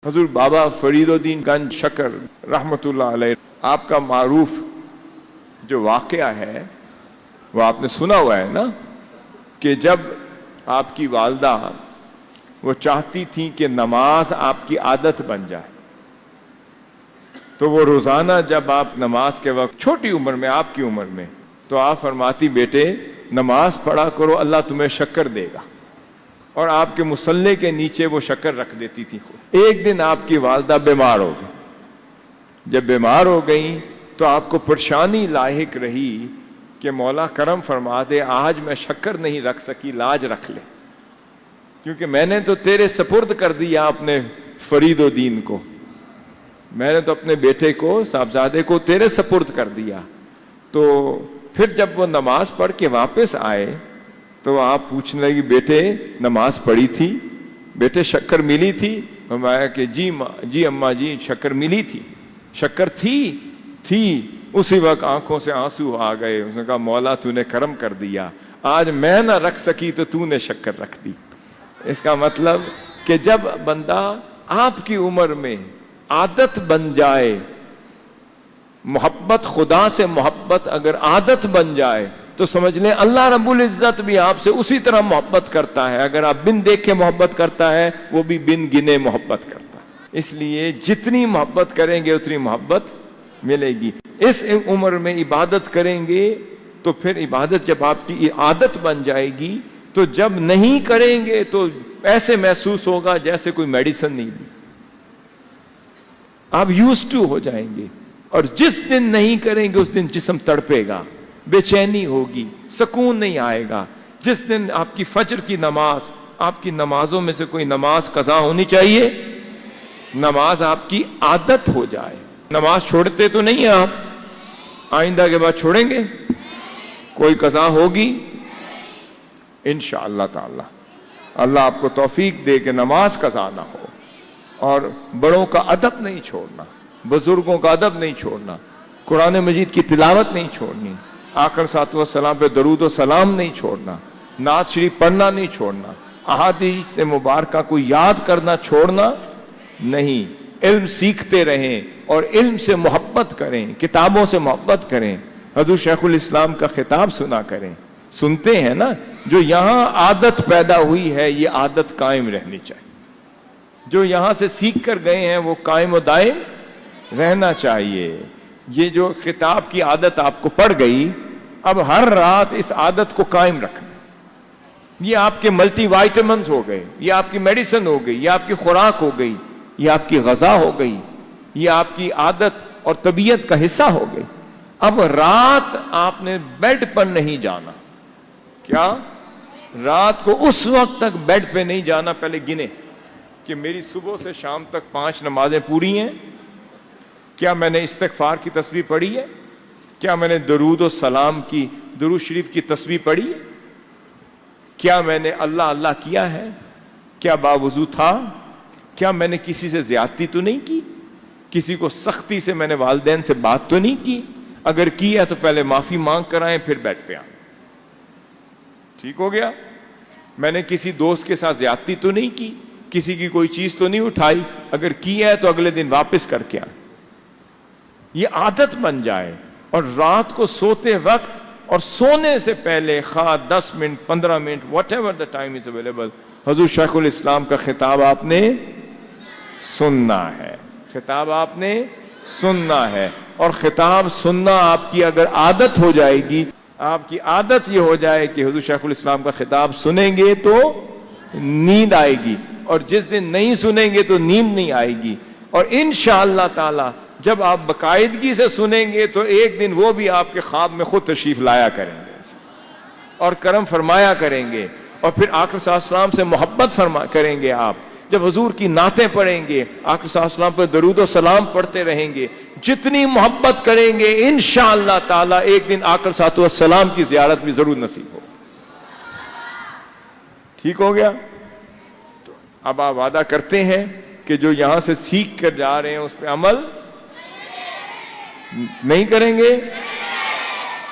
حضور بابا فریدالدین گنج شکر رحمۃ اللہ علیہ، آپ کا معروف جو واقعہ ہے وہ آپ نے سنا ہوا ہے نا، کہ جب آپ کی والدہ وہ چاہتی تھیں کہ نماز آپ کی عادت بن جائے، تو وہ روزانہ جب آپ نماز کے وقت چھوٹی عمر میں، آپ کی عمر میں، تو آپ فرماتی بیٹے نماز پڑھا کرو، اللہ تمہیں شکر دے گا، اور آپ کے مصلے کے نیچے وہ شکر رکھ دیتی تھی. ایک دن آپ کی والدہ بیمار ہو گئی. جب بیمار ہو گئیں تو آپ کو پریشانی لاحق رہی کہ مولا کرم فرما دے، آج میں شکر نہیں رکھ سکی، لاج رکھ لے، کیونکہ میں نے تو تیرے سپرد کر دیا اپنے فریدالدین کو، میں نے تو اپنے بیٹے کو، صاحبزادے کو تیرے سپرد کر دیا. تو پھر جب وہ نماز پڑھ کے واپس آئے تو آپ پوچھنے لگی بیٹے نماز پڑھی تھی، بیٹے شکر ملی تھی؟ فرمایا کہ جی اماں جی شکر ملی تھی. شکر تھی. اسی وقت آنکھوں سے آنسو آ گئے. اس نے کہا مولا تو نے کرم کر دیا، آج میں نہ رکھ سکی تو نے شکر رکھ دی. اس کا مطلب کہ جب بندہ آپ کی عمر میں عادت بن جائے، محبت خدا سے محبت اگر عادت بن جائے تو سمجھ لیں اللہ رب العزت بھی آپ سے اسی طرح محبت کرتا ہے. اگر آپ بن دیکھے محبت کرتا ہے، وہ بھی بن گنے محبت کرتا ہے. اس لیے جتنی محبت کریں گے اتنی محبت ملے گی. اس عمر میں عبادت کریں گے تو پھر عبادت جب آپ کی عادت بن جائے گی تو جب نہیں کریں گے تو ایسے محسوس ہوگا جیسے کوئی میڈیسن نہیں دی. آپ یوز ٹو ہو جائیں گے، اور جس دن نہیں کریں گے اس دن جسم تڑپے گا، بے چینی ہوگی، سکون نہیں آئے گا. جس دن آپ کی فجر کی نماز، آپ کی نمازوں میں سے کوئی نماز قضا ہونی چاہیے، نماز آپ کی عادت ہو جائے. نماز چھوڑتے تو نہیں ہیں آپ، آئندہ کے بعد چھوڑیں گے؟ کوئی قضا ہوگی انشاءاللہ تعالی. اللہ آپ کو توفیق دے کہ نماز قضا نہ ہو. اور بڑوں کا ادب نہیں چھوڑنا، بزرگوں کا ادب نہیں چھوڑنا، قرآن مجید کی تلاوت نہیں چھوڑنی، آقا صلی اللہ علیہ وسلم پہ درود و سلام نہیں چھوڑنا، نعت شریف پڑھنا نہیں چھوڑنا، احادیث سے مبارکہ کو یاد کرنا چھوڑنا نہیں. علم سیکھتے رہیں اور علم سے محبت کریں، کتابوں سے محبت کریں. حضور شیخ الاسلام کا خطاب سنا کریں، سنتے ہیں نا. جو یہاں عادت پیدا ہوئی ہے یہ عادت قائم رہنی چاہیے. جو یہاں سے سیکھ کر گئے ہیں وہ قائم و دائم رہنا چاہیے. یہ جو خطاب کی عادت آپ کو پڑ گئی، اب ہر رات اس عادت کو قائم رکھنا. یہ آپ کے ملٹی وائٹامنز ہو گئے، یہ آپ کی میڈیسن ہو گئی، یہ آپ کی خوراک ہو گئی، یہ آپ کی غذا ہو گئی، یہ آپ کی عادت اور طبیعت کا حصہ ہو گئی. اب رات آپ نے بیڈ پر نہیں جانا. کیا؟ رات کو اس وقت تک بیڈ پہ نہیں جانا، پہلے گنے کہ میری صبح سے شام تک 5 نمازیں پوری ہیں، کیا میں نے استغفار کی تسبیح پڑھی ہے، کیا میں نے درود و سلام کی، درود شریف کی تسبیح پڑھی ہے، کیا میں نے اللہ اللہ کیا ہے، کیا باوضو تھا، کیا میں نے کسی سے زیادتی تو نہیں کی، کسی کو سختی سے میں نے والدین سے بات تو نہیں کی، اگر کی ہے تو پہلے معافی مانگ کر آئیں پھر بیٹھ پہ آئیں. ٹھیک ہو گیا؟ میں نے کسی دوست کے ساتھ زیادتی تو نہیں کی، کسی کی کوئی چیز تو نہیں اٹھائی، اگر کی ہے تو اگلے دن واپس کر کے آئیں. یہ عادت بن جائے. اور رات کو سوتے وقت اور سونے سے پہلے خواہ 10 minute 15 minute what ever the time is available, حضور شیخ الاسلام کا خطاب آپ نے سننا ہے. خطاب آپ نے سننا ہے. اور خطاب سننا آپ کی اگر عادت ہو جائے گی، آپ کی عادت یہ ہو جائے کہ حضور شیخ الاسلام کا خطاب سنیں گے تو نیند آئے گی، اور جس دن نہیں سنیں گے تو نیند نہیں آئے گی. اور انشاءاللہ تعالی جب آپ باقاعدگی سے سنیں گے تو ایک دن وہ بھی آپ کے خواب میں خود تشریف لایا کریں گے اور کرم فرمایا کریں گے. اور پھر آقا صلی اللہ علیہ وسلم سے محبت کریں گے. آپ جب حضور کی نعتیں پڑھیں گے، آقا صلی اللہ علیہ وسلم پر درود و سلام پڑھتے رہیں گے، جتنی محبت کریں گے انشاءاللہ تعالی ایک دن آقا صلی اللہ علیہ وسلم کی زیارت بھی ضرور نصیب ہو. ٹھیک ہو گیا؟ تو اب آپ وعدہ کرتے ہیں کہ جو یہاں سے سیکھ کر جا رہے ہیں اس پہ عمل نہیں کریں گے؟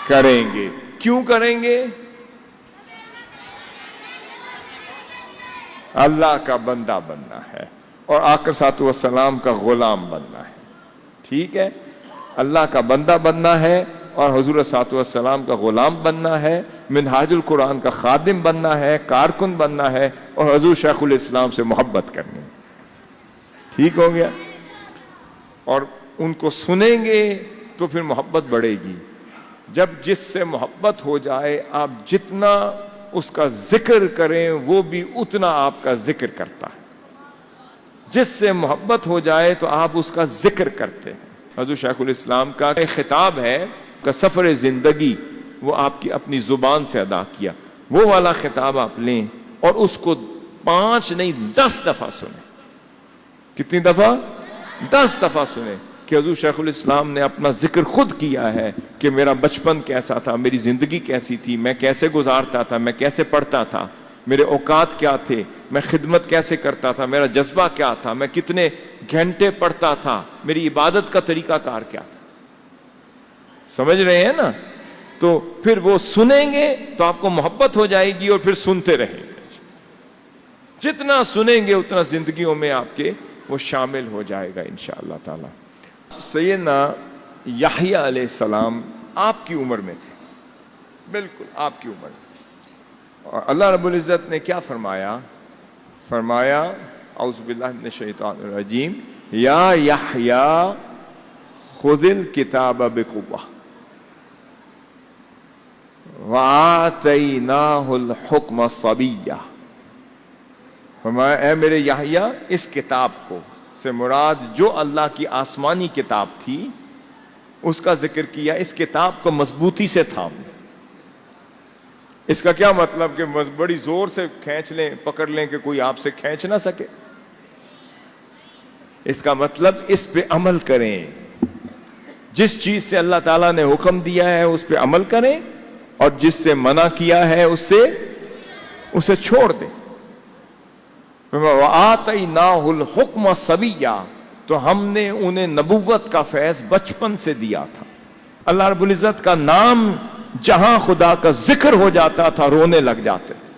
کریں گے. کیوں کریں گے؟ اللہ کا بندہ بننا ہے اور آقا صلی اللہ علیہ وسلم کا غلام بننا ہے. ٹھیک ہے, اللہ کا بندہ بننا ہے اور حضور صلی اللہ علیہ وسلم کا غلام بننا ہے, منہاج القرآن کا خادم بننا ہے, کارکن بننا ہے, اور حضور شیخ الاسلام سے محبت کرنی ہے. ٹھیک ہو گیا؟ اور ان کو سنیں گے تو پھر محبت بڑھے گی. جب جس سے محبت ہو جائے, آپ جتنا اس کا ذکر کریں وہ بھی اتنا آپ کا ذکر کرتا ہے. جس سے محبت ہو جائے تو آپ اس کا ذکر کرتے ہیں. حضور شیخ الاسلام کا ایک خطاب ہے کہ سفر زندگی وہ آپ کی اپنی زبان سے ادا کیا, وہ والا خطاب آپ لیں اور اس کو 5 نہیں 10 دفعہ سنیں. کتنی دفعہ؟ 10 دفعہ سنیں کہ حضور شیخ الاسلام نے اپنا ذکر خود کیا ہے کہ میرا بچپن کیسا تھا, میری زندگی کیسی تھی, میں کیسے گزارتا تھا, میں کیسے پڑھتا تھا, میرے اوقات کیا تھے, میں خدمت کیسے کرتا تھا, میرا جذبہ کیا تھا, میں کتنے گھنٹے پڑھتا تھا, میری عبادت کا طریقہ کار کیا تھا. سمجھ رہے ہیں نا؟ تو پھر وہ سنیں گے تو آپ کو محبت ہو جائے گی اور پھر سنتے رہیں گے. جتنا سنیں گے اتنا زندگیوں میں آپ کے وہ شامل ہو جائے گا انشاءاللہ تعالی. سیدنا یحییٰ علیہ السلام آپ کی عمر میں تھے, بالکل آپ کی عمر میں, اور اللہ رب العزت نے کیا فرمایا؟ فرمایا اعوذ باللہ من الشیطان الرجیم, یا یحییٰ خذ الکتاب بقوہ وآتیناہ الحکم صبیہ. فرمایا اے میرے یحییٰ, اس کتاب کو سے مراد جو اللہ کی آسمانی کتاب تھی اس کا ذکر کیا. اس کتاب کو مضبوطی سے تھام. اس کا کیا مطلب کہ بڑی زور سے کھینچ لیں, پکڑ لیں کہ کوئی آپ سے کھینچ نہ سکے. اس کا مطلب اس پہ عمل کریں. جس چیز سے اللہ تعالیٰ نے حکم دیا ہے اس پہ عمل کریں, اور جس سے منع کیا ہے اسے چھوڑ دیں. وَآتَيْنَاهُ الْحُكْمَ صَبِيًّا, تو ہم نے انہیں نبوت کا فیض بچپن سے دیا تھا. اللہ رب العزت کا نام جہاں خدا کا ذکر ہو جاتا تھا رونے لگ جاتے تھے.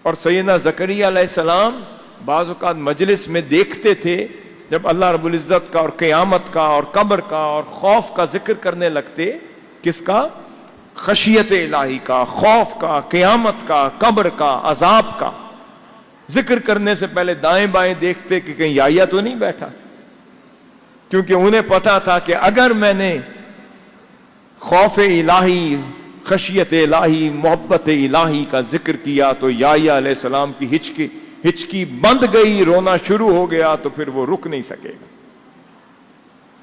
اور سیدنا زکریا علیہ السلام بعض اوقات مجلس میں دیکھتے تھے جب اللہ رب العزت کا اور قیامت کا اور قبر کا اور خوف کا ذکر کرنے لگتے. کس کا؟ خشیت الہی کا, خوف کا, قیامت کا, قبر کا, عذاب کا. ذکر کرنے سے پہلے دائیں بائیں دیکھتے کہ کہیں یحییٰ تو نہیں بیٹھا, کیونکہ انہیں پتا تھا کہ اگر میں نے خوف الہی, خشیت الہی, محبت الہی کا ذکر کیا تو یحییٰ علیہ السلام کی ہچکی بند گئی, رونا شروع ہو گیا, تو پھر وہ رک نہیں سکے گا.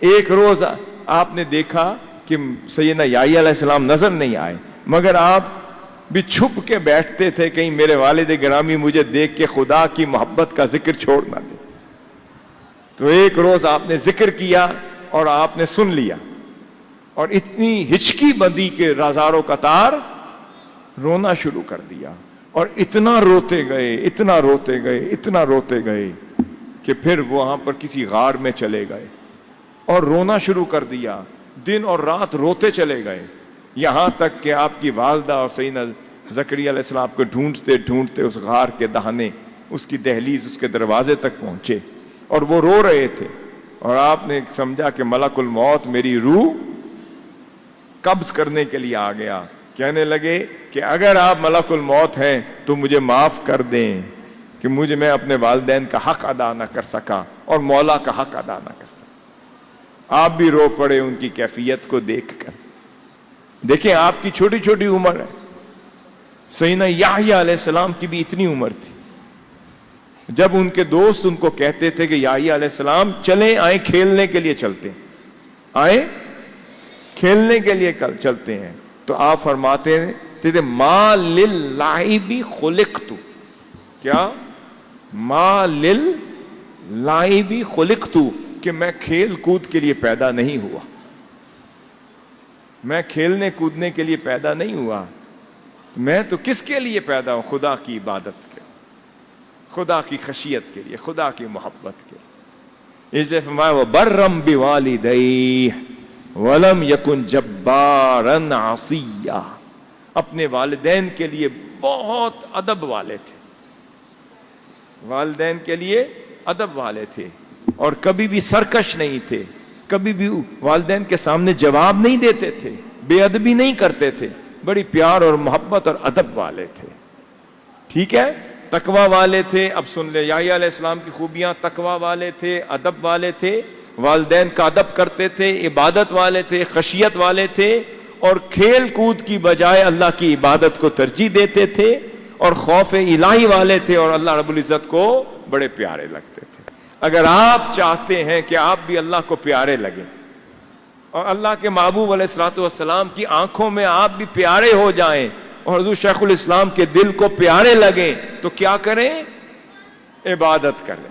ایک روز آپ نے دیکھا کہ سیدنا یحییٰ علیہ السلام نظر نہیں آئے, مگر آپ بھی چھپ کے بیٹھتے تھے کہیں میرے والد گرامی مجھے دیکھ کے خدا کی محبت کا ذکر چھوڑ نہ دے. تو ایک روز آپ نے ذکر کیا اور آپ نے سن لیا, اور اتنی ہچکی بندی کے ہزاروں قطار رونا شروع کر دیا, اور اتنا روتے گئے, اتنا روتے گئے, اتنا روتے گئے کہ پھر وہاں پر کسی غار میں چلے گئے اور رونا شروع کر دیا. دن اور رات روتے چلے گئے, یہاں تک کہ آپ کی والدہ اور سیدنا زکریا علیہ السلام کو ڈھونڈتے ڈھونڈتے اس غار کے دہانے, اس کی دہلیز, اس کے دروازے تک پہنچے, اور وہ رو رہے تھے. اور آپ نے سمجھا کہ ملک الموت میری روح قبض کرنے کے لیے آ گیا. کہنے لگے کہ اگر آپ ملک الموت ہیں تو مجھے معاف کر دیں کہ میں اپنے والدین کا حق ادا نہ کر سکا اور مولا کا حق ادا نہ کر سکا. آپ بھی رو پڑے ان کی کیفیت کو دیکھ کر. دیکھیں آپ کی چھوٹی چھوٹی عمر ہے, سیدنا یحییٰ علیہ السلام کی بھی اتنی عمر تھی. جب ان کے دوست ان کو کہتے تھے کہ یحییٰ علیہ السلام چلیں, آئیں کھیلنے کے لیے چلتے ہیں, آئیں کھیلنے کے لیے چلتے ہیں, تو آپ فرماتے تھے ما للعب خلقت. کیا؟ ما للعب خلقت, کہ میں کھیل کود کے لیے پیدا نہیں ہوا, میں کھیلنے کودنے کے لیے پیدا نہیں ہوا. میں تو کس کے لیے پیدا ہوں؟ خدا کی عبادت کے, خدا کی خشیت کے لیے, خدا کی محبت کے. اس لیے فرمایا وَبَرًّا بِوَالِدَيْهِ وَلَمْ يَكُنْ جَبَّارًا عَصِيًّا. اپنے والدین کے لیے بہت ادب والے تھے, والدین کے لیے ادب والے تھے اور کبھی بھی سرکش نہیں تھے, کبھی بھی والدین کے سامنے جواب نہیں دیتے تھے, بے ادبی نہیں کرتے تھے, بڑی پیار اور محبت اور ادب والے تھے. ٹھیک ہے, تقوی والے تھے. اب سن لے یحییٰ علیہ السلام کی خوبیاں, تقوی والے تھے, ادب والے تھے, والدین کا ادب کرتے تھے, عبادت والے تھے, خشیت والے تھے, اور کھیل کود کی بجائے اللہ کی عبادت کو ترجیح دیتے تھے, اور خوف الہی والے تھے, اور اللہ رب العزت کو بڑے پیارے لگتے تھے. اگر آپ چاہتے ہیں کہ آپ بھی اللہ کو پیارے لگیں اور اللہ کے محبوب علیہ الصلوۃ والسلام کی آنکھوں میں آپ بھی پیارے ہو جائیں اور حضور شیخ الاسلام کے دل کو پیارے لگیں, تو کیا کریں؟ عبادت کریں.